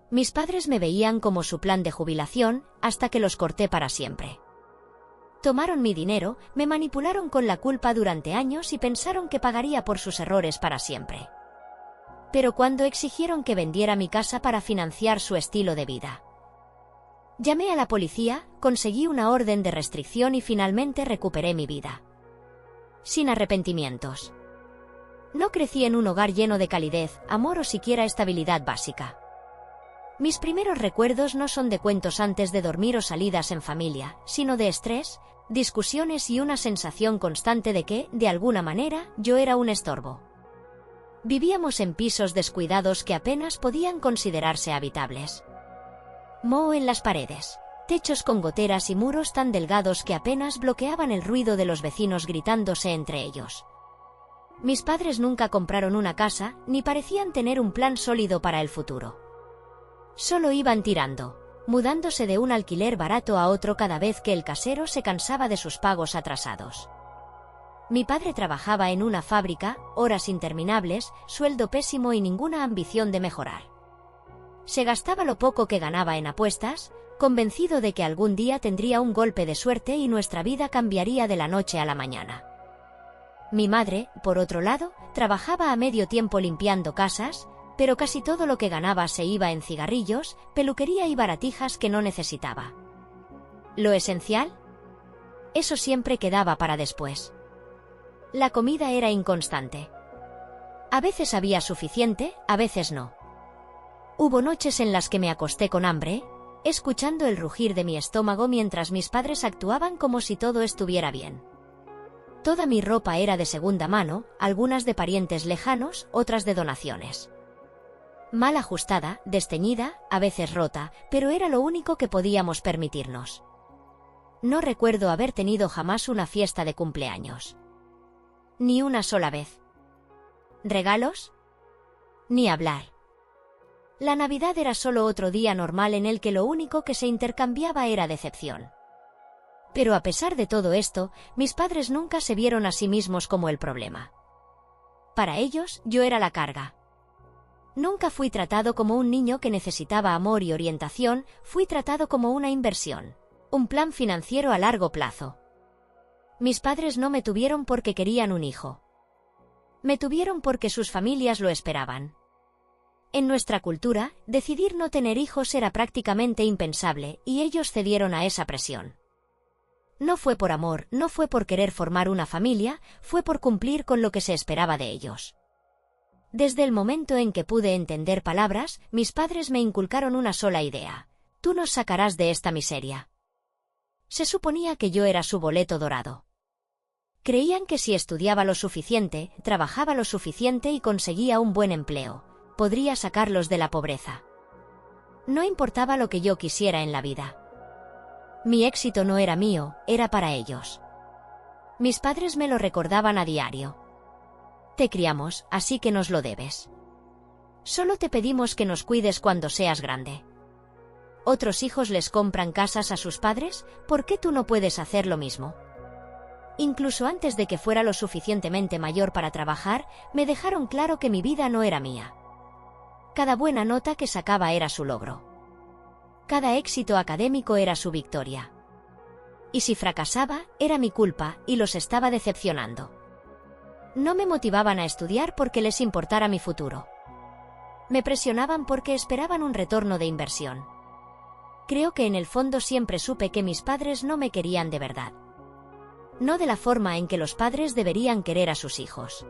Mis padres me veían como su plan de jubilación, hasta que los corté para siempre. Tomaron mi dinero, me manipularon con la culpa durante años y pensaron que pagaría por sus errores para siempre. Pero cuando exigieron que vendiera mi casa para financiar su estilo de vida, llamé a la policía, conseguí una orden de restricción y finalmente recuperé mi vida. Sin arrepentimientos. No crecí en un hogar lleno de calidez, amor o siquiera estabilidad básica. Mis primeros recuerdos no son de cuentos antes de dormir o salidas en familia, sino de estrés, discusiones y una sensación constante de que, de alguna manera, yo era un estorbo. Vivíamos en pisos descuidados que apenas podían considerarse habitables. Moho en las paredes, techos con goteras y muros tan delgados que apenas bloqueaban el ruido de los vecinos gritándose entre ellos. Mis padres nunca compraron una casa, ni parecían tener un plan sólido para el futuro. Solo iban tirando, mudándose de un alquiler barato a otro cada vez que el casero se cansaba de sus pagos atrasados. Mi padre trabajaba en una fábrica, horas interminables, sueldo pésimo y ninguna ambición de mejorar. Se gastaba lo poco que ganaba en apuestas, convencido de que algún día tendría un golpe de suerte y nuestra vida cambiaría de la noche a la mañana. Mi madre, por otro lado, trabajaba a medio tiempo limpiando casas, pero casi todo lo que ganaba se iba en cigarrillos, peluquería y baratijas que no necesitaba. ¿Lo esencial? Eso siempre quedaba para después. La comida era inconstante. A veces había suficiente, a veces no. Hubo noches en las que me acosté con hambre, escuchando el rugir de mi estómago mientras mis padres actuaban como si todo estuviera bien. Toda mi ropa era de segunda mano, algunas de parientes lejanos, otras de donaciones. Mal ajustada, desteñida, a veces rota, pero era lo único que podíamos permitirnos. No recuerdo haber tenido jamás una fiesta de cumpleaños. Ni una sola vez. ¿Regalos? Ni hablar. La Navidad era solo otro día normal en el que lo único que se intercambiaba era decepción. Pero a pesar de todo esto, mis padres nunca se vieron a sí mismos como el problema. Para ellos, yo era la carga. Nunca fui tratado como un niño que necesitaba amor y orientación, fui tratado como una inversión, un plan financiero a largo plazo. Mis padres no me tuvieron porque querían un hijo. Me tuvieron porque sus familias lo esperaban. En nuestra cultura, decidir no tener hijos era prácticamente impensable, y ellos cedieron a esa presión. No fue por amor, no fue por querer formar una familia, fue por cumplir con lo que se esperaba de ellos. Desde el momento en que pude entender palabras, mis padres me inculcaron una sola idea: tú nos sacarás de esta miseria. Se suponía que yo era su boleto dorado. Creían que si estudiaba lo suficiente, trabajaba lo suficiente y conseguía un buen empleo, podría sacarlos de la pobreza. No importaba lo que yo quisiera en la vida. Mi éxito no era mío, era para ellos. Mis padres me lo recordaban a diario. Te criamos, así que nos lo debes. Solo te pedimos que nos cuides cuando seas grande. ¿Otros hijos les compran casas a sus padres? ¿Por qué tú no puedes hacer lo mismo? Incluso antes de que fuera lo suficientemente mayor para trabajar, me dejaron claro que mi vida no era mía. Cada buena nota que sacaba era su logro. Cada éxito académico era su victoria. Y si fracasaba, era mi culpa, y los estaba decepcionando. No me motivaban a estudiar porque les importara mi futuro. Me presionaban porque esperaban un retorno de inversión. Creo que en el fondo siempre supe que mis padres no me querían de verdad. No de la forma en que los padres deberían querer a sus hijos.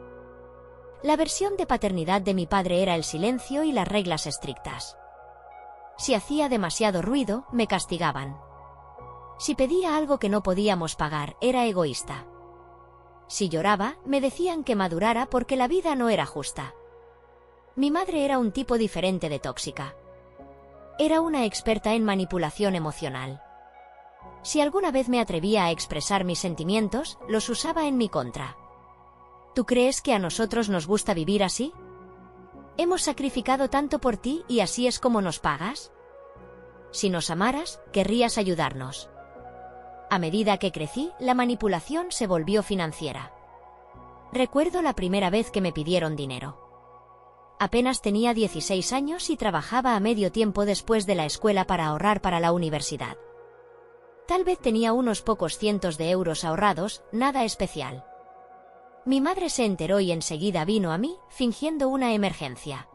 La versión de paternidad de mi padre era el silencio y las reglas estrictas. Si hacía demasiado ruido, me castigaban. Si pedía algo que no podíamos pagar, era egoísta. Si lloraba, me decían que madurara porque la vida no era justa. Mi madre era un tipo diferente de tóxica. Era una experta en manipulación emocional. Si alguna vez me atrevía a expresar mis sentimientos, los usaba en mi contra. ¿Tú crees que a nosotros nos gusta vivir así? Hemos sacrificado tanto por ti y así es como nos pagas. Si nos amaras, querrías ayudarnos. A medida que crecí, la manipulación se volvió financiera. Recuerdo la primera vez que me pidieron dinero. Apenas tenía 16 años y trabajaba a medio tiempo después de la escuela para ahorrar para la universidad. Tal vez tenía unos pocos cientos de euros ahorrados, nada especial. Mi madre se enteró y enseguida vino a mí, fingiendo una emergencia.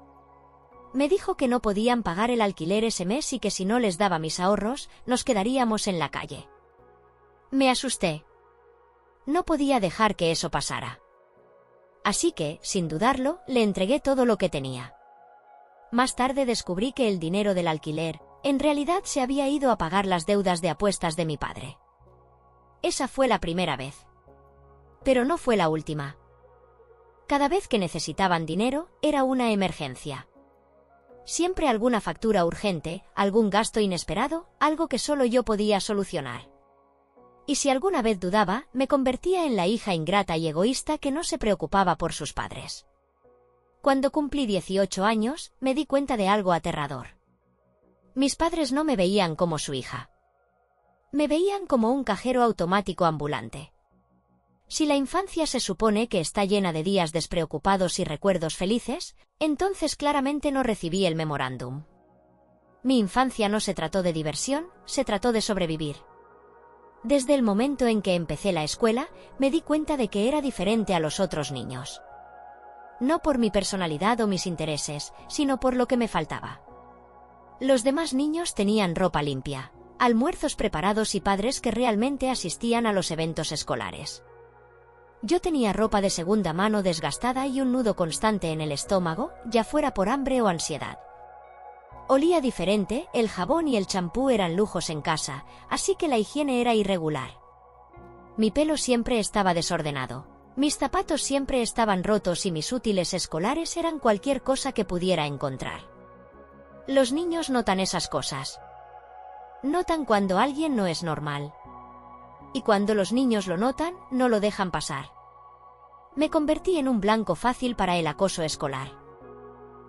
Me dijo que no podían pagar el alquiler ese mes y que si no les daba mis ahorros, nos quedaríamos en la calle. Me asusté. No podía dejar que eso pasara. Así que, sin dudarlo, le entregué todo lo que tenía. Más tarde descubrí que el dinero del alquiler, en realidad se había ido a pagar las deudas de apuestas de mi padre. Esa fue la primera vez. Pero no fue la última. Cada vez que necesitaban dinero, era una emergencia. Siempre alguna factura urgente, algún gasto inesperado, algo que solo yo podía solucionar. Y si alguna vez dudaba, me convertía en la hija ingrata y egoísta que no se preocupaba por sus padres. Cuando cumplí 18 años, me di cuenta de algo aterrador. Mis padres no me veían como su hija. Me veían como un cajero automático ambulante. Si la infancia se supone que está llena de días despreocupados y recuerdos felices, entonces claramente no recibí el memorándum. Mi infancia no se trató de diversión, se trató de sobrevivir. Desde el momento en que empecé la escuela, me di cuenta de que era diferente a los otros niños. No por mi personalidad o mis intereses, sino por lo que me faltaba. Los demás niños tenían ropa limpia, almuerzos preparados y padres que realmente asistían a los eventos escolares. Yo tenía ropa de segunda mano desgastada y un nudo constante en el estómago, ya fuera por hambre o ansiedad. Olía diferente, el jabón y el champú eran lujos en casa, así que la higiene era irregular. Mi pelo siempre estaba desordenado. Mis zapatos siempre estaban rotos y mis útiles escolares eran cualquier cosa que pudiera encontrar. Los niños notan esas cosas. Notan cuando alguien no es normal. Y cuando los niños lo notan, no lo dejan pasar. Me convertí en un blanco fácil para el acoso escolar.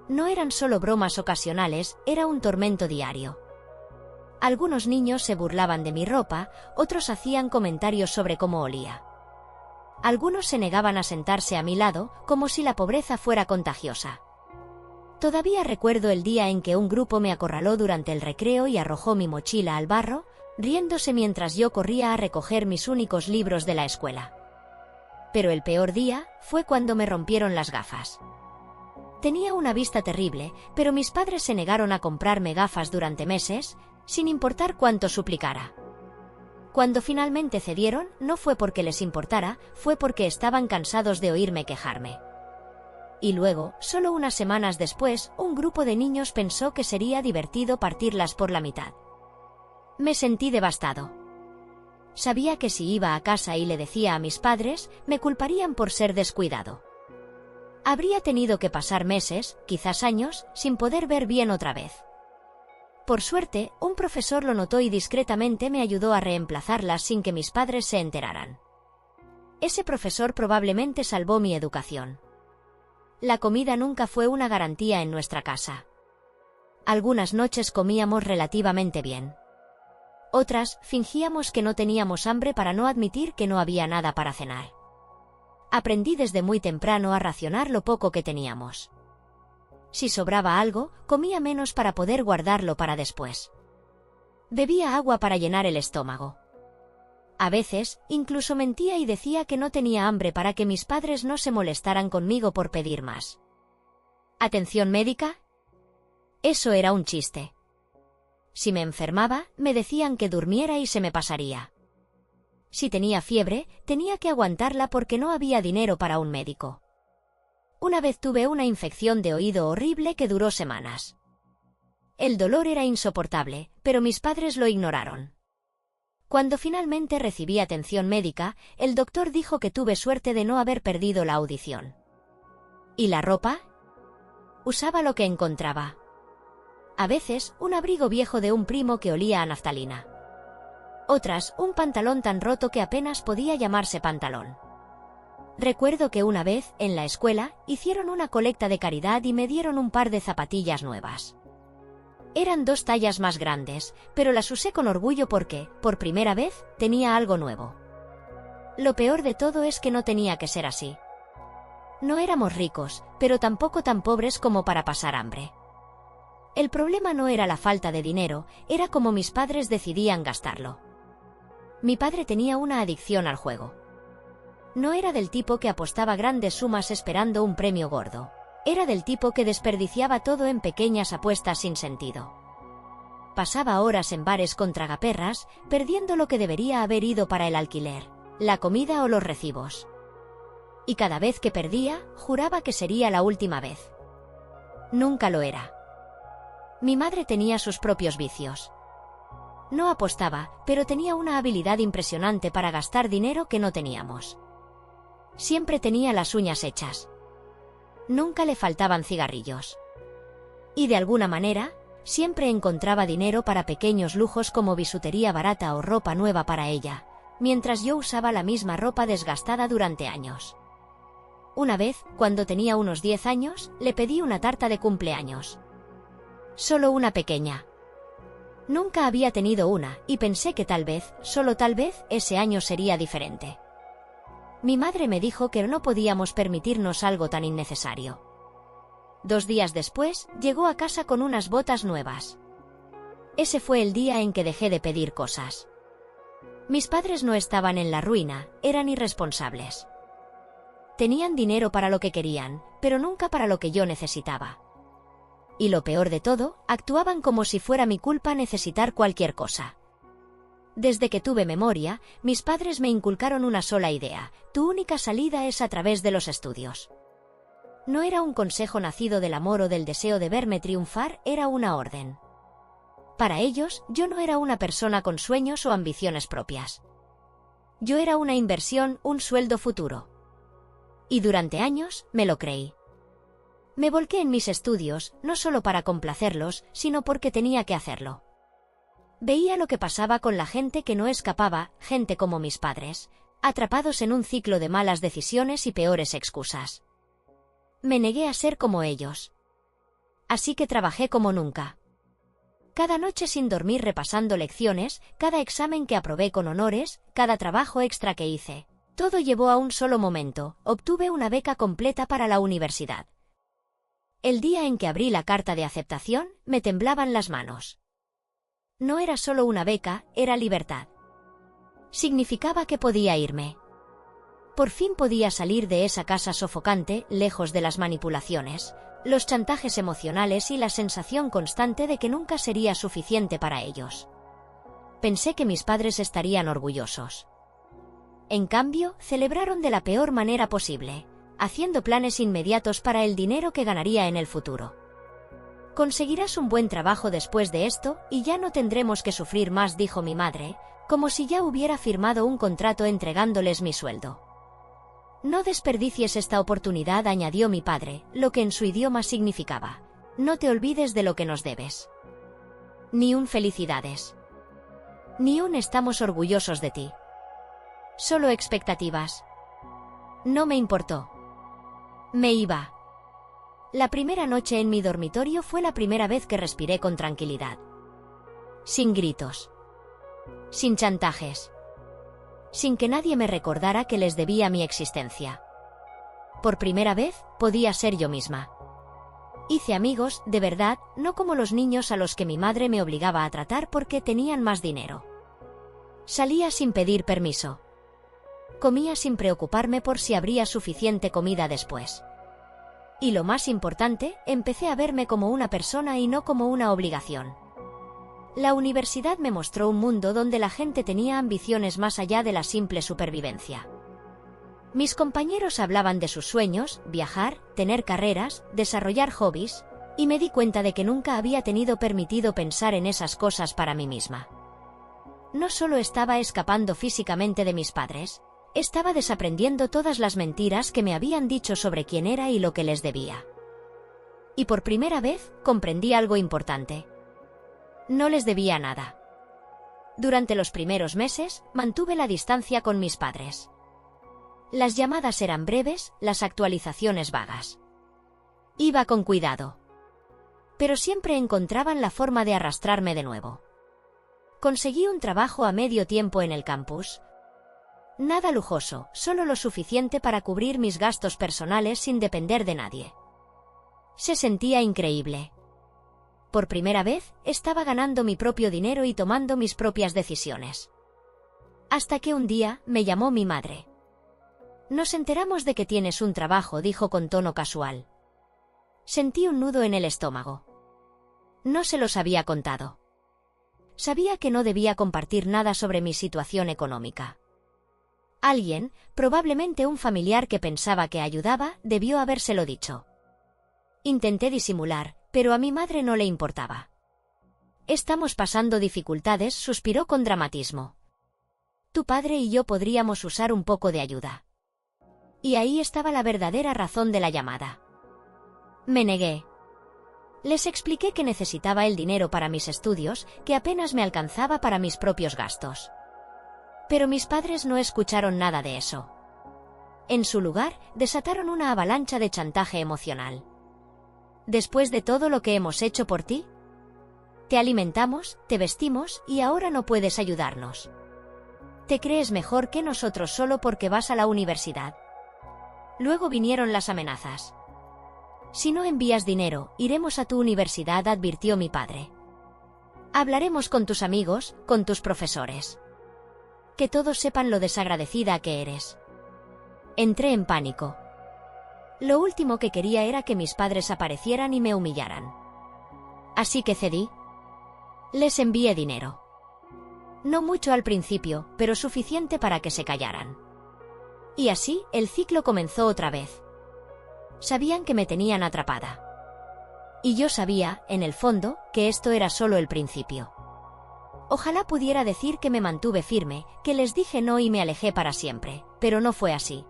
No eran solo bromas ocasionales, era un tormento diario. Algunos niños se burlaban de mi ropa, otros hacían comentarios sobre cómo olía. Algunos se negaban a sentarse a mi lado, como si la pobreza fuera contagiosa. Todavía recuerdo el día en que un grupo me acorraló durante el recreo y arrojó mi mochila al barro, riéndose mientras yo corría a recoger mis únicos libros de la escuela. Pero el peor día fue cuando me rompieron las gafas. Tenía una vista terrible, pero mis padres se negaron a comprarme gafas durante meses, sin importar cuánto suplicara. Cuando finalmente cedieron, no fue porque les importara, fue porque estaban cansados de oírme quejarme. Y luego, solo unas semanas después, un grupo de niños pensó que sería divertido partirlas por la mitad. Me sentí devastado. Sabía que si iba a casa y le decía a mis padres, me culparían por ser descuidado. Habría tenido que pasar meses, quizás años, sin poder ver bien otra vez. Por suerte, un profesor lo notó y discretamente me ayudó a reemplazarlas sin que mis padres se enteraran. Ese profesor probablemente salvó mi educación. La comida nunca fue una garantía en nuestra casa. Algunas noches comíamos relativamente bien. Otras, fingíamos que no teníamos hambre para no admitir que no había nada para cenar. Aprendí desde muy temprano a racionar lo poco que teníamos. Si sobraba algo, comía menos para poder guardarlo para después. Bebía agua para llenar el estómago. A veces, incluso mentía y decía que no tenía hambre para que mis padres no se molestaran conmigo por pedir más. ¿Atención médica? Eso era un chiste. Si me enfermaba, me decían que durmiera y se me pasaría. Si tenía fiebre, tenía que aguantarla porque no había dinero para un médico. Una vez tuve una infección de oído horrible que duró semanas. El dolor era insoportable, pero mis padres lo ignoraron. Cuando finalmente recibí atención médica, el doctor dijo que tuve suerte de no haber perdido la audición. ¿Y la ropa? Usaba lo que encontraba. A veces, un abrigo viejo de un primo que olía a naftalina. Otras, un pantalón tan roto que apenas podía llamarse pantalón. Recuerdo que una vez, en la escuela, hicieron una colecta de caridad y me dieron un par de zapatillas nuevas. Eran 2 tallas más grandes, pero las usé con orgullo porque, por primera vez, tenía algo nuevo. Lo peor de todo es que no tenía que ser así. No éramos ricos, pero tampoco tan pobres como para pasar hambre. El problema no era la falta de dinero, era como mis padres decidían gastarlo. Mi padre tenía una adicción al juego. No era del tipo que apostaba grandes sumas esperando un premio gordo. Era del tipo que desperdiciaba todo en pequeñas apuestas sin sentido. Pasaba horas en bares con tragaperras, perdiendo lo que debería haber ido para el alquiler, la comida o los recibos. Y cada vez que perdía, juraba que sería la última vez. Nunca lo era. Mi madre tenía sus propios vicios. No apostaba, pero tenía una habilidad impresionante para gastar dinero que no teníamos. Siempre tenía las uñas hechas. Nunca le faltaban cigarrillos. Y de alguna manera, siempre encontraba dinero para pequeños lujos como bisutería barata o ropa nueva para ella, mientras yo usaba la misma ropa desgastada durante años. Una vez, cuando tenía unos 10 años, le pedí una tarta de cumpleaños. Solo una pequeña. Nunca había tenido una, y pensé que tal vez, solo tal vez, ese año sería diferente. Mi madre me dijo que no podíamos permitirnos algo tan innecesario. 2 días después, llegó a casa con unas botas nuevas. Ese fue el día en que dejé de pedir cosas. Mis padres no estaban en la ruina, eran irresponsables. Tenían dinero para lo que querían, pero nunca para lo que yo necesitaba. Y lo peor de todo, actuaban como si fuera mi culpa necesitar cualquier cosa. Desde que tuve memoria, mis padres me inculcaron una sola idea: tu única salida es a través de los estudios. No era un consejo nacido del amor o del deseo de verme triunfar, era una orden. Para ellos, yo no era una persona con sueños o ambiciones propias. Yo era una inversión, un sueldo futuro. Y durante años, me lo creí. Me volqué en mis estudios, no solo para complacerlos, sino porque tenía que hacerlo. Veía lo que pasaba con la gente que no escapaba, gente como mis padres, atrapados en un ciclo de malas decisiones y peores excusas. Me negué a ser como ellos. Así que trabajé como nunca. Cada noche sin dormir repasando lecciones, cada examen que aprobé con honores, cada trabajo extra que hice. Todo llevó a un solo momento: obtuve una beca completa para la universidad. El día en que abrí la carta de aceptación, me temblaban las manos. No era solo una beca, era libertad. Significaba que podía irme. Por fin podía salir de esa casa sofocante, lejos de las manipulaciones, los chantajes emocionales y la sensación constante de que nunca sería suficiente para ellos. Pensé que mis padres estarían orgullosos. En cambio, celebraron de la peor manera posible, haciendo planes inmediatos para el dinero que ganaría en el futuro. Conseguirás un buen trabajo después de esto, y ya no tendremos que sufrir más, dijo mi madre, como si ya hubiera firmado un contrato entregándoles mi sueldo. No desperdicies esta oportunidad, añadió mi padre, lo que en su idioma significaba: no te olvides de lo que nos debes. Ni un felicidades. Ni un estamos orgullosos de ti. Solo expectativas. No me importó. Me iba. La primera noche en mi dormitorio fue la primera vez que respiré con tranquilidad. Sin gritos. Sin chantajes. Sin que nadie me recordara que les debía mi existencia. Por primera vez, podía ser yo misma. Hice amigos, de verdad, no como los niños a los que mi madre me obligaba a tratar porque tenían más dinero. Salía sin pedir permiso. Comía sin preocuparme por si habría suficiente comida después. Y lo más importante, empecé a verme como una persona y no como una obligación. La universidad me mostró un mundo donde la gente tenía ambiciones más allá de la simple supervivencia. Mis compañeros hablaban de sus sueños, viajar, tener carreras, desarrollar hobbies, y me di cuenta de que nunca había tenido permitido pensar en esas cosas para mí misma. No solo estaba escapando físicamente de mis padres, estaba desaprendiendo todas las mentiras que me habían dicho sobre quién era y lo que les debía. Y por primera vez, comprendí algo importante. No les debía nada. Durante los primeros meses, mantuve la distancia con mis padres. Las llamadas eran breves, las actualizaciones vagas. Iba con cuidado. Pero siempre encontraban la forma de arrastrarme de nuevo. Conseguí un trabajo a medio tiempo en el campus. Nada lujoso, solo lo suficiente para cubrir mis gastos personales sin depender de nadie. Se sentía increíble. Por primera vez, estaba ganando mi propio dinero y tomando mis propias decisiones. Hasta que un día, me llamó mi madre. «Nos enteramos de que tienes un trabajo», dijo con tono casual. Sentí un nudo en el estómago. No se los había contado. Sabía que no debía compartir nada sobre mi situación económica. Alguien, probablemente un familiar que pensaba que ayudaba, debió habérselo dicho. Intenté disimular, pero a mi madre no le importaba. «Estamos pasando dificultades», suspiró con dramatismo. «Tu padre y yo podríamos usar un poco de ayuda». Y ahí estaba la verdadera razón de la llamada. Me negué. Les expliqué que necesitaba el dinero para mis estudios, que apenas me alcanzaba para mis propios gastos. Pero mis padres no escucharon nada de eso. En su lugar, desataron una avalancha de chantaje emocional. «Después de todo lo que hemos hecho por ti, te alimentamos, te vestimos y ahora no puedes ayudarnos. Te crees mejor que nosotros solo porque vas a la universidad». Luego vinieron las amenazas. «Si no envías dinero, iremos a tu universidad», advirtió mi padre. «Hablaremos con tus amigos, con tus profesores. Que todos sepan lo desagradecida que eres». Entré en pánico. Lo último que quería era que mis padres aparecieran y me humillaran. Así que cedí. Les envié dinero. No mucho al principio, pero suficiente para que se callaran. Y así, el ciclo comenzó otra vez. Sabían que me tenían atrapada. Y yo sabía, en el fondo, que esto era solo el principio. Ojalá pudiera decir que me mantuve firme, que les dije no y me alejé para siempre, pero no fue así.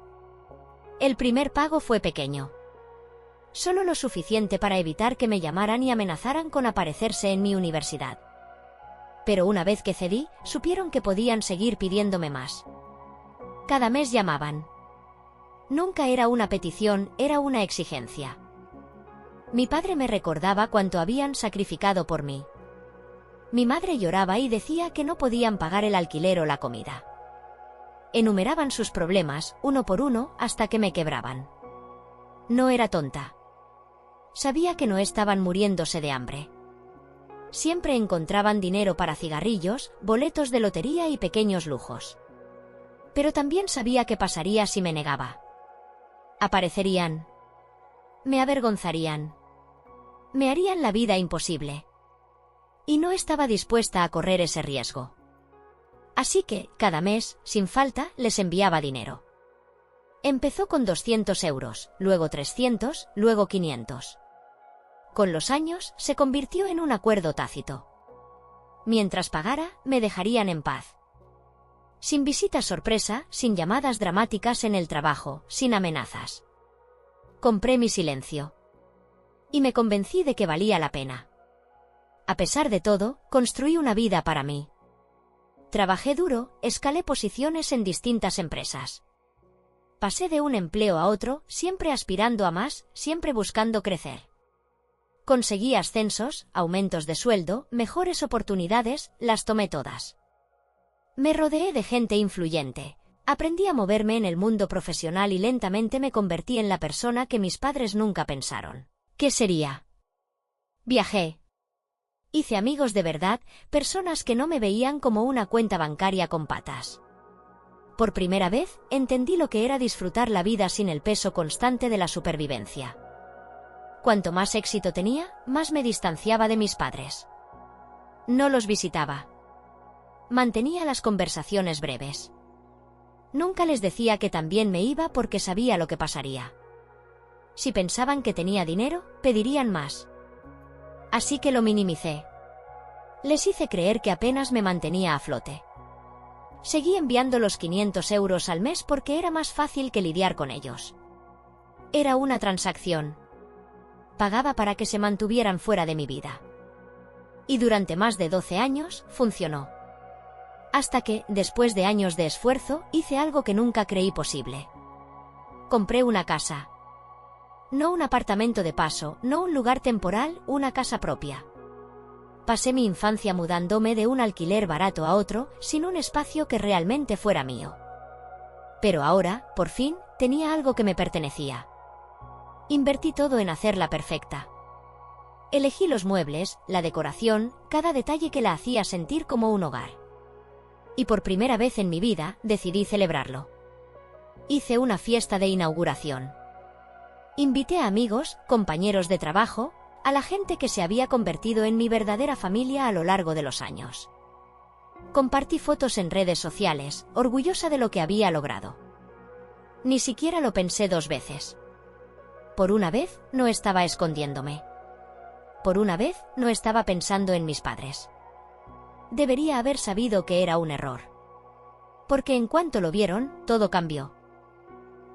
El primer pago fue pequeño. Solo lo suficiente para evitar que me llamaran y amenazaran con aparecerse en mi universidad. Pero una vez que cedí, supieron que podían seguir pidiéndome más. Cada mes llamaban. Nunca era una petición, era una exigencia. Mi padre me recordaba cuánto habían sacrificado por mí. Mi madre lloraba y decía que no podían pagar el alquiler o la comida. Enumeraban sus problemas, uno por uno, hasta que me quebraban. No era tonta. Sabía que no estaban muriéndose de hambre. Siempre encontraban dinero para cigarrillos, boletos de lotería y pequeños lujos. Pero también sabía qué pasaría si me negaba. Aparecerían. Me avergonzarían. Me harían la vida imposible. Y no estaba dispuesta a correr ese riesgo. Así que, cada mes, sin falta, les enviaba dinero. Empezó con 200 euros, luego 300, luego 500. Con los años, se convirtió en un acuerdo tácito. Mientras pagara, me dejarían en paz. Sin visitas sorpresa, sin llamadas dramáticas en el trabajo, sin amenazas. Compré mi silencio. Y me convencí de que valía la pena. A pesar de todo, construí una vida para mí. Trabajé duro, escalé posiciones en distintas empresas. Pasé de un empleo a otro, siempre aspirando a más, siempre buscando crecer. Conseguí ascensos, aumentos de sueldo, mejores oportunidades, las tomé todas. Me rodeé de gente influyente. Aprendí a moverme en el mundo profesional y lentamente me convertí en la persona que mis padres nunca pensaron que sería. Viajé. Hice amigos de verdad, personas que no me veían como una cuenta bancaria con patas. Por primera vez, entendí lo que era disfrutar la vida sin el peso constante de la supervivencia. Cuanto más éxito tenía, más me distanciaba de mis padres. No los visitaba. Mantenía las conversaciones breves. Nunca les decía que también me iba porque sabía lo que pasaría. Si pensaban que tenía dinero, pedirían más. Así que lo minimicé. Les hice creer que apenas me mantenía a flote. Seguí enviando los 500 euros al mes porque era más fácil que lidiar con ellos. Era una transacción. Pagaba para que se mantuvieran fuera de mi vida. Y durante más de 12 años, funcionó. Hasta que, después de años de esfuerzo, hice algo que nunca creí posible. Compré una casa. No un apartamento de paso, no un lugar temporal, una casa propia. Pasé mi infancia mudándome de un alquiler barato a otro, sin un espacio que realmente fuera mío. Pero ahora, por fin, tenía algo que me pertenecía. Invertí todo en hacerla perfecta. Elegí los muebles, la decoración, cada detalle que la hacía sentir como un hogar. Y por primera vez en mi vida, decidí celebrarlo. Hice una fiesta de inauguración. Invité a amigos, compañeros de trabajo, a la gente que se había convertido en mi verdadera familia a lo largo de los años. Compartí fotos en redes sociales, orgullosa de lo que había logrado. Ni siquiera lo pensé 2 veces. Por una vez, no estaba escondiéndome. Por una vez, no estaba pensando en mis padres. Debería haber sabido que era un error. Porque en cuanto lo vieron, todo cambió.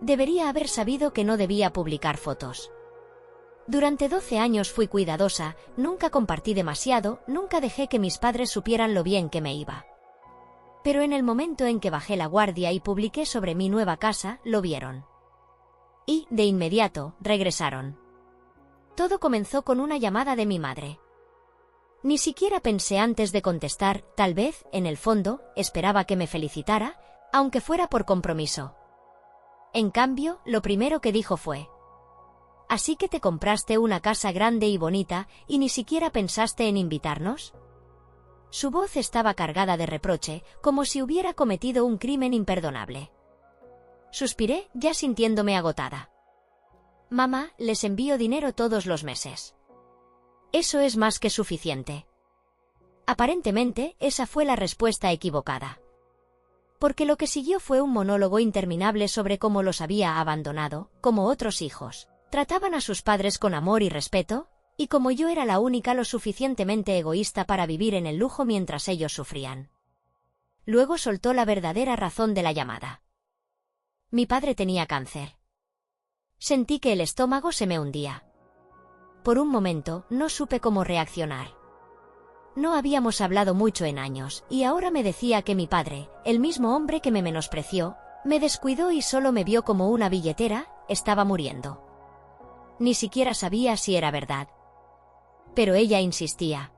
Debería haber sabido que no debía publicar fotos. Durante 12 años fui cuidadosa, nunca compartí demasiado, nunca dejé que mis padres supieran lo bien que me iba. Pero en el momento en que bajé la guardia y publiqué sobre mi nueva casa, lo vieron. Y, de inmediato, regresaron. Todo comenzó con una llamada de mi madre. Ni siquiera pensé antes de contestar, tal vez, en el fondo, esperaba que me felicitara, aunque fuera por compromiso. En cambio, lo primero que dijo fue: ¿así que te compraste una casa grande y bonita, y ni siquiera pensaste en invitarnos? Su voz estaba cargada de reproche, como si hubiera cometido un crimen imperdonable. Suspiré, ya sintiéndome agotada. Mamá, les envío dinero todos los meses. Eso es más que suficiente. Aparentemente, esa fue la respuesta equivocada. Porque lo que siguió fue un monólogo interminable sobre cómo los había abandonado, como otros hijos. Trataban a sus padres con amor y respeto, y como yo era la única lo suficientemente egoísta para vivir en el lujo mientras ellos sufrían. Luego soltó la verdadera razón de la llamada. Mi padre tenía cáncer. Sentí que el estómago se me hundía. Por un momento, no supe cómo reaccionar. No habíamos hablado mucho en años, y ahora me decía que mi padre, el mismo hombre que me menospreció, me descuidó y solo me vio como una billetera, estaba muriendo. Ni siquiera sabía si era verdad. Pero ella insistía.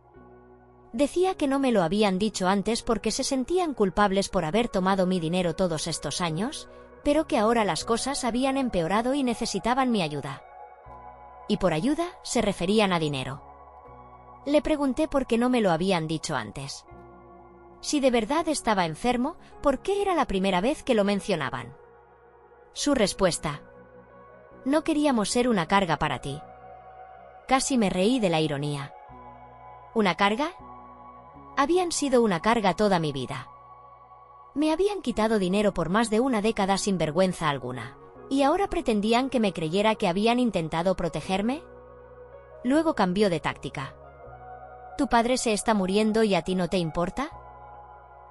Decía que no me lo habían dicho antes porque se sentían culpables por haber tomado mi dinero todos estos años, pero que ahora las cosas habían empeorado y necesitaban mi ayuda. Y por ayuda, se referían a dinero. Le pregunté por qué no me lo habían dicho antes. Si de verdad estaba enfermo, ¿por qué era la primera vez que lo mencionaban? Su respuesta: no queríamos ser una carga para ti. Casi me reí de la ironía. ¿Una carga? Habían sido una carga toda mi vida. Me habían quitado dinero por más de una década sin vergüenza alguna, y ahora pretendían que me creyera que habían intentado protegerme. Luego cambió de táctica. ¿Tu padre se está muriendo y a ti no te importa?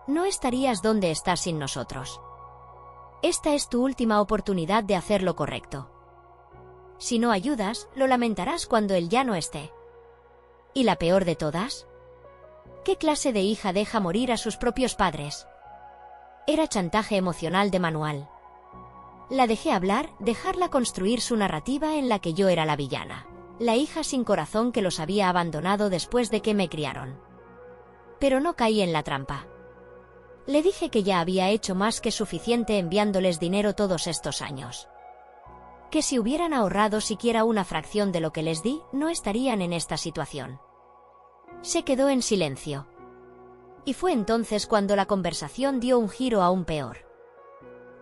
No estarías donde estás sin nosotros. Esta es tu última oportunidad de hacer lo correcto. Si no ayudas, lo lamentarás cuando él ya no esté. ¿Y la peor de todas? ¿Qué clase de hija deja morir a sus propios padres? Era chantaje emocional de manual. La dejé hablar, dejarla construir su narrativa en la que yo era la villana, la hija sin corazón que los había abandonado después de que me criaron. Pero no caí en la trampa. Le dije que ya había hecho más que suficiente enviándoles dinero todos estos años. Que si hubieran ahorrado siquiera una fracción de lo que les di, no estarían en esta situación. Se quedó en silencio. Y fue entonces cuando la conversación dio un giro aún peor.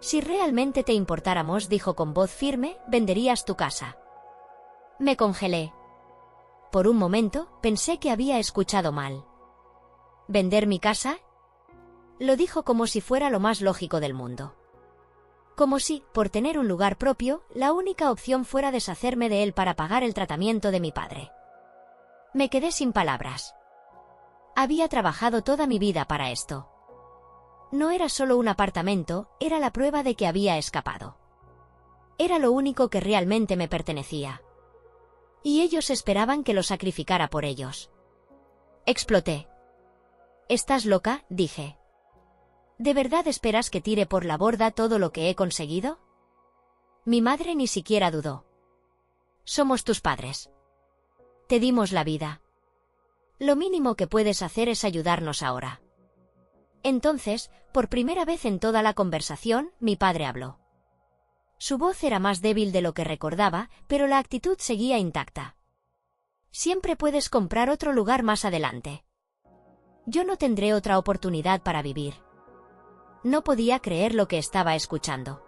Si realmente te importáramos, dijo con voz firme, venderías tu casa. Me congelé. Por un momento, pensé que había escuchado mal. ¿Vender mi casa? Lo dijo como si fuera lo más lógico del mundo. Como si, por tener un lugar propio, la única opción fuera deshacerme de él para pagar el tratamiento de mi padre. Me quedé sin palabras. Había trabajado toda mi vida para esto. No era solo un apartamento, era la prueba de que había escapado. Era lo único que realmente me pertenecía. Y ellos esperaban que lo sacrificara por ellos. Exploté. ¿Estás loca?, dije. ¿De verdad esperas que tire por la borda todo lo que he conseguido? Mi madre ni siquiera dudó. Somos tus padres. Te dimos la vida. Lo mínimo que puedes hacer es ayudarnos ahora. Entonces, por primera vez en toda la conversación, mi padre habló. Su voz era más débil de lo que recordaba, pero la actitud seguía intacta. Siempre puedes comprar otro lugar más adelante. Yo no tendré otra oportunidad para vivir. No podía creer lo que estaba escuchando.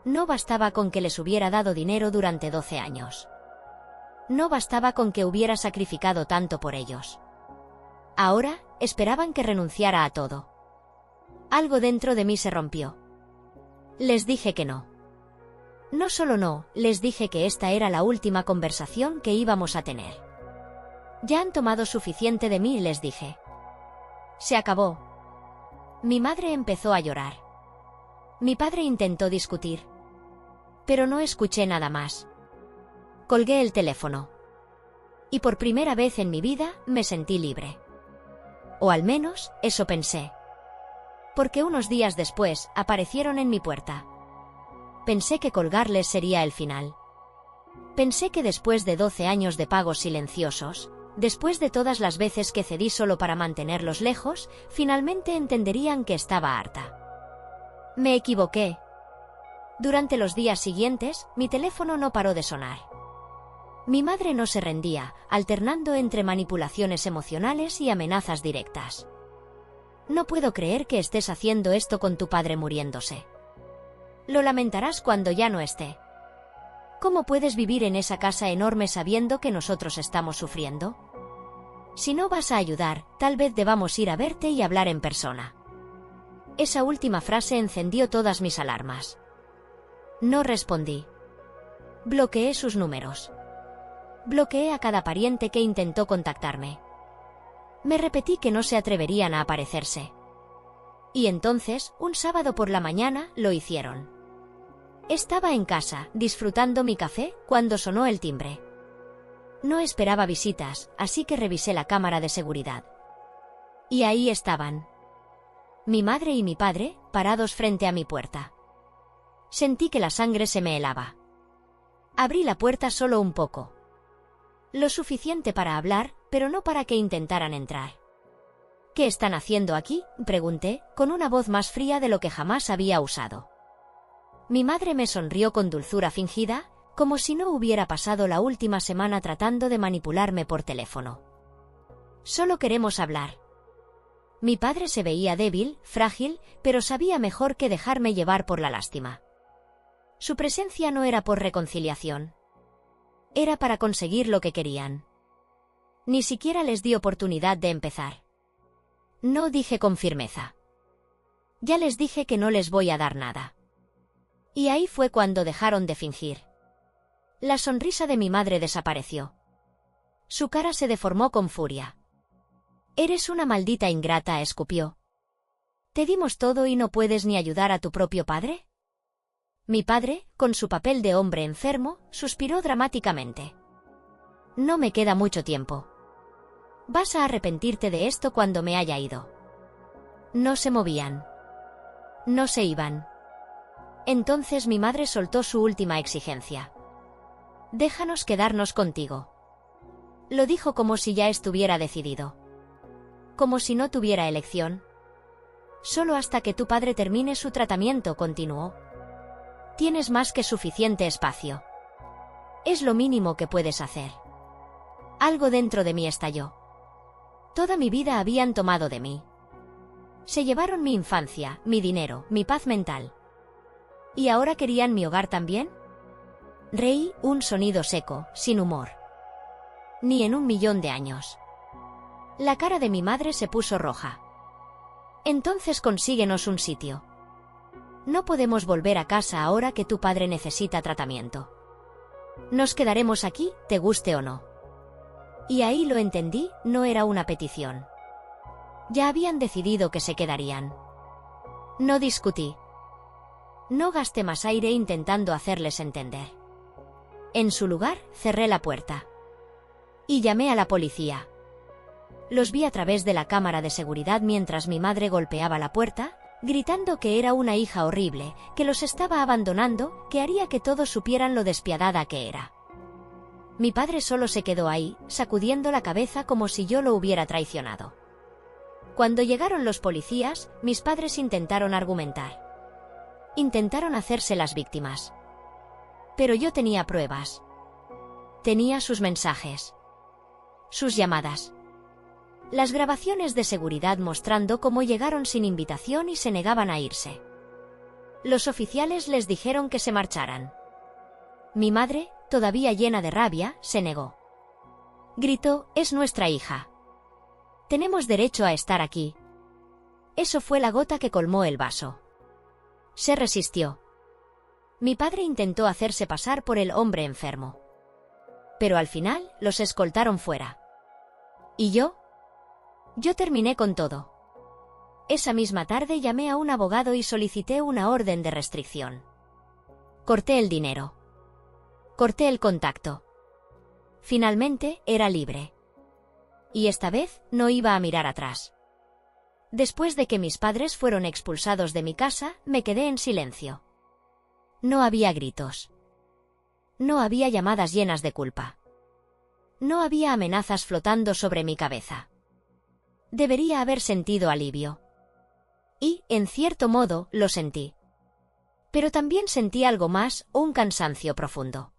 No bastaba con que les hubiera dado dinero durante 12 años. No bastaba con que hubiera sacrificado tanto por ellos. Ahora, esperaban que renunciara a todo. Algo dentro de mí se rompió. Les dije que no. No solo no, les dije que esta era la última conversación que íbamos a tener. Ya han tomado suficiente de mí, les dije. Se acabó. Mi madre empezó a llorar. Mi padre intentó discutir. Pero no escuché nada más. Colgué el teléfono. Y por primera vez en mi vida me sentí libre. O al menos, eso pensé. Porque unos días después, aparecieron en mi puerta. Pensé que colgarles sería el final. Pensé que después de 12 años de pagos silenciosos, después de todas las veces que cedí solo para mantenerlos lejos, finalmente entenderían que estaba harta. Me equivoqué. Durante los días siguientes, mi teléfono no paró de sonar. Mi madre no se rendía, alternando entre manipulaciones emocionales y amenazas directas. No puedo creer que estés haciendo esto con tu padre muriéndose. Lo lamentarás cuando ya no esté. ¿Cómo puedes vivir en esa casa enorme sabiendo que nosotros estamos sufriendo? Si no vas a ayudar, tal vez debamos ir a verte y hablar en persona. Esa última frase encendió todas mis alarmas. No respondí. Bloqueé sus números. Bloqueé a cada pariente que intentó contactarme. Me repetí que no se atreverían a aparecerse. Y entonces, un sábado por la mañana, lo hicieron. Estaba en casa, disfrutando mi café, cuando sonó el timbre. No esperaba visitas, así que revisé la cámara de seguridad. Y ahí estaban. Mi madre y mi padre, parados frente a mi puerta. Sentí que la sangre se me helaba. Abrí la puerta solo un poco. Lo suficiente para hablar, pero no para que intentaran entrar. ¿Qué están haciendo aquí?, pregunté, con una voz más fría de lo que jamás había usado. Mi madre me sonrió con dulzura fingida, como si no hubiera pasado la última semana tratando de manipularme por teléfono. Solo queremos hablar. Mi padre se veía débil, frágil, pero sabía mejor que dejarme llevar por la lástima. Su presencia no era por reconciliación. Era para conseguir lo que querían. Ni siquiera les di oportunidad de empezar. No, dije con firmeza. Ya les dije que no les voy a dar nada. Y ahí fue cuando dejaron de fingir. La sonrisa de mi madre desapareció. Su cara se deformó con furia. «Eres una maldita ingrata», escupió. «¿Te dimos todo y no puedes ni ayudar a tu propio padre?» Mi padre, con su papel de hombre enfermo, suspiró dramáticamente. «No me queda mucho tiempo. Vas a arrepentirte de esto cuando me haya ido». No se movían. No se iban. Entonces mi madre soltó su última exigencia. «Déjanos quedarnos contigo». Lo dijo como si ya estuviera decidido. Como si no tuviera elección. «Solo hasta que tu padre termine su tratamiento», continuó. «Tienes más que suficiente espacio. Es lo mínimo que puedes hacer». Algo dentro de mí estalló. Toda mi vida habían tomado de mí. Se llevaron mi infancia, mi dinero, mi paz mental. ¿Y ahora querían mi hogar también? Reí, un sonido seco, sin humor. Ni en 1.000.000 de años. La cara de mi madre se puso roja. «Entonces consíguenos un sitio. No podemos volver a casa ahora que tu padre necesita tratamiento. Nos quedaremos aquí, te guste o no». Y ahí lo entendí, no era una petición. Ya habían decidido que se quedarían. No discutí. No gasté más aire intentando hacerles entender. En su lugar, cerré la puerta. Y llamé a la policía. Los vi a través de la cámara de seguridad mientras mi madre golpeaba la puerta, gritando que era una hija horrible, que los estaba abandonando, que haría que todos supieran lo despiadada que era. Mi padre solo se quedó ahí, sacudiendo la cabeza como si yo lo hubiera traicionado. Cuando llegaron los policías, mis padres intentaron argumentar. Intentaron hacerse las víctimas. Pero yo tenía pruebas. Tenía sus mensajes. Sus llamadas. Las grabaciones de seguridad mostrando cómo llegaron sin invitación y se negaban a irse. Los oficiales les dijeron que se marcharan. Mi madre, todavía llena de rabia, se negó. Gritó: «Es nuestra hija. Tenemos derecho a estar aquí». Eso fue la gota que colmó el vaso. Se resistió. Mi padre intentó hacerse pasar por el hombre enfermo. Pero al final, los escoltaron fuera. ¿Y yo? Yo terminé con todo. Esa misma tarde llamé a un abogado y solicité una orden de restricción. Corté el dinero. Corté el contacto. Finalmente, era libre. Y esta vez, no iba a mirar atrás. Después de que mis padres fueron expulsados de mi casa, me quedé en silencio. No había gritos. No había llamadas llenas de culpa. No había amenazas flotando sobre mi cabeza. Debería haber sentido alivio. Y, en cierto modo, lo sentí. Pero también sentí algo más, un cansancio profundo.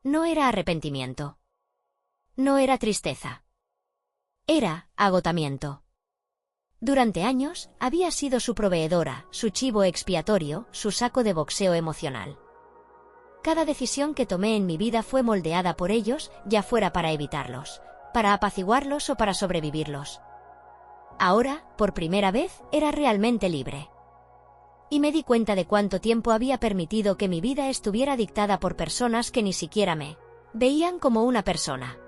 No era arrepentimiento. No era tristeza. Era agotamiento. Durante años, había sido su proveedora, su chivo expiatorio, su saco de boxeo emocional. Cada decisión que tomé en mi vida fue moldeada por ellos, ya fuera para evitarlos, para apaciguarlos o para sobrevivirlos. Ahora, por primera vez, era realmente libre. Y me di cuenta de cuánto tiempo había permitido que mi vida estuviera dictada por personas que ni siquiera me veían como una persona.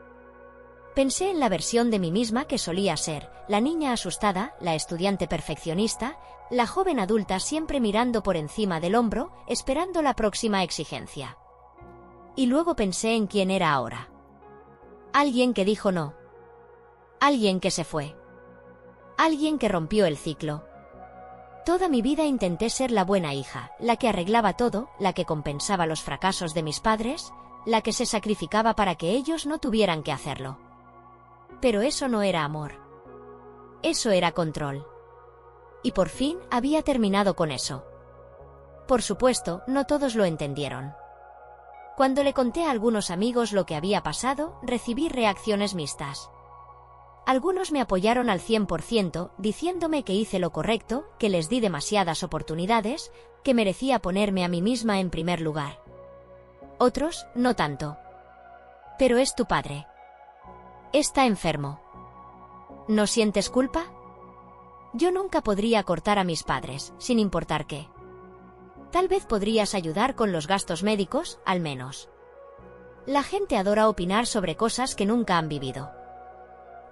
Pensé en la versión de mí misma que solía ser, la niña asustada, la estudiante perfeccionista, la joven adulta siempre mirando por encima del hombro, esperando la próxima exigencia. Y luego pensé en quién era ahora. Alguien que dijo no. Alguien que se fue. Alguien que rompió el ciclo. Toda mi vida intenté ser la buena hija, la que arreglaba todo, la que compensaba los fracasos de mis padres, la que se sacrificaba para que ellos no tuvieran que hacerlo. Pero eso no era amor. Eso era control. Y por fin había terminado con eso. Por supuesto, no todos lo entendieron. Cuando le conté a algunos amigos lo que había pasado, recibí reacciones mixtas. Algunos me apoyaron al 100%, diciéndome que hice lo correcto, que les di demasiadas oportunidades, que merecía ponerme a mí misma en primer lugar. Otros, no tanto. Pero es tu padre. Está enfermo. ¿No sientes culpa? Yo nunca podría cortar a mis padres, sin importar qué. Tal vez podrías ayudar con los gastos médicos, al menos. La gente adora opinar sobre cosas que nunca han vivido.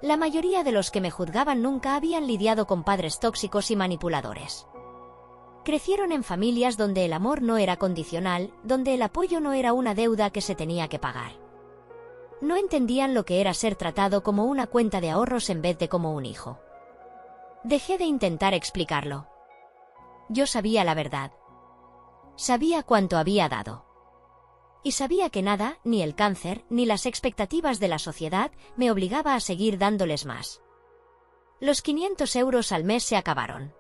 La mayoría de los que me juzgaban nunca habían lidiado con padres tóxicos y manipuladores. Crecieron en familias donde el amor no era condicional, donde el apoyo no era una deuda que se tenía que pagar. No entendían lo que era ser tratado como una cuenta de ahorros en vez de como un hijo. Dejé de intentar explicarlo. Yo sabía la verdad. Sabía cuánto había dado. Y sabía que nada, ni el cáncer, ni las expectativas de la sociedad, me obligaba a seguir dándoles más. Los 500 euros al mes se acabaron.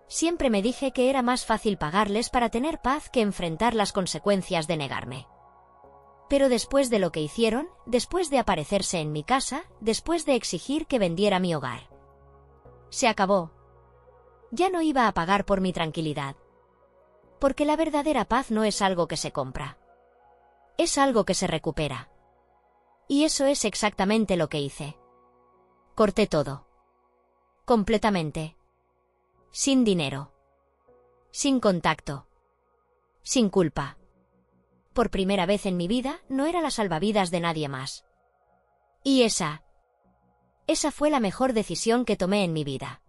Siempre me dije que era más fácil pagarles para tener paz que enfrentar las consecuencias de negarme. Pero después de lo que hicieron, después de aparecerse en mi casa, después de exigir que vendiera mi hogar. Se acabó. Ya no iba a pagar por mi tranquilidad. Porque la verdadera paz no es algo que se compra. Es algo que se recupera. Y eso es exactamente lo que hice. Corté todo. Completamente. Sin dinero. Sin contacto. Sin culpa. Por primera vez en mi vida, no era la salvavidas de nadie más. Y esa fue la mejor decisión que tomé en mi vida.